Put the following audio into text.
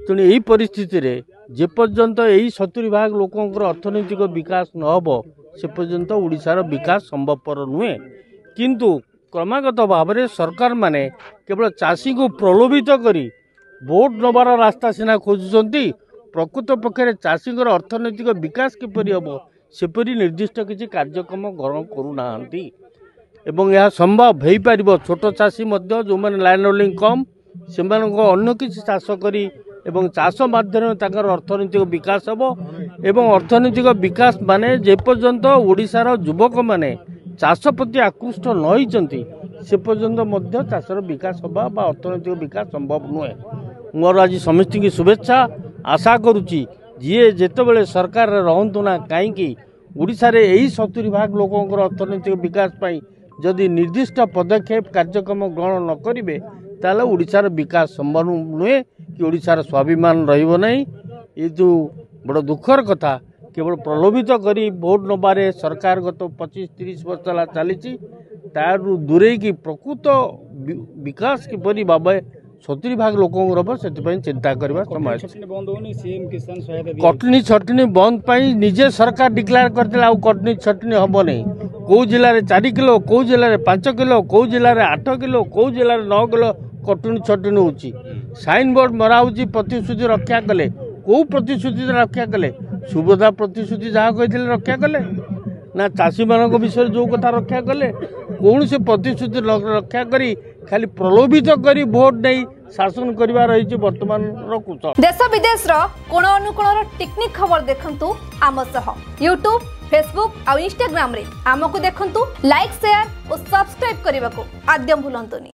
तेणु यही परिस्थिति रे जेपर्यंत यही 70% लोकंर अर्थनैतिक विकास न हो से पर्यंत ओडिशार विकास संभवपर नुहे। किंतु क्रमागत भाव में सरकार माने केवल चाषी को प्रलोभित करी भोट नबार रास्ता सीना खोजुंट प्रकृत पक्षे चाषी अर्थनैतिक विकास किपरि हम सेपरी निर्दिष्ट किसी कार्यक्रम ग्रहण करूना एवं यह संभव हो पार छोट चाषी जो मैंने लैंड होल्डिंग कम से अन्य किसी चाष करी एवं चाष माध्यम अर्थनैतिक विकास हम एवं अर्थनैतिक विकास माने जेपर्यंत ओडिशार युवक माने चाष प्रति आकृष्ट नई से पर्यंत चाषर विकास हवा अर्थनैतिक विकास संभव नुहे। मोर आज समस्त की शुभेच्छा आशा करुच्ची जी जिते सरकार रहतु ना कहीं ओडिशा रे यही 70% लोकंर अर्थनैतिक विकास पाई जदि निर्दिष्ट पदक्षेप कार्यक्रम ग्रहण न करेंगे ताले ओडिशार विकास संभव नुहे कि ओडिशार स्वाभिमान रहिबो नहीं। ये जो बड़ दुखर कथा केवल प्रलोभित करी भोट नबारे सरकार गत 25-30 वर्ष चली तारू दूरे की प्रकृत विकास किपरि भाव 70% लोकंर हम से चिंता करवा समय कटनी छटनी बंद पाई निजे सरकार डिक्लेयर करते कटनी छटनी हम नहीं। कौ जिले में 4 किलो कौ जिले में 5 किलो कौ जिले में 8 किलो कौ जिले में 9 किलो कटनी छटनी होची साइन बोर्ड मरा होची प्रतिश्रुति रक्षा कले कौ प्रतिश्रुति रक्षा कले सुभद्रा प्रतिश्रुति जहाँ कही रक्षा कले ना चाषी मान विषय जो कथा रक्षा कले कौन से प्रतिश्रुति रक्षा करी खाली प्रलोभित करी भोट नहीं शासन करिवार रही वर्तमान कुश देश विदेश कोण अनुकोण टेक्निक खबर देखंतु आम सह यूट्यूब फेसबुक और इंस्टाग्राम रे आमको देखंतु लाइक शेयर और सब्सक्राइब करने को आद्यम भूलंतुनी।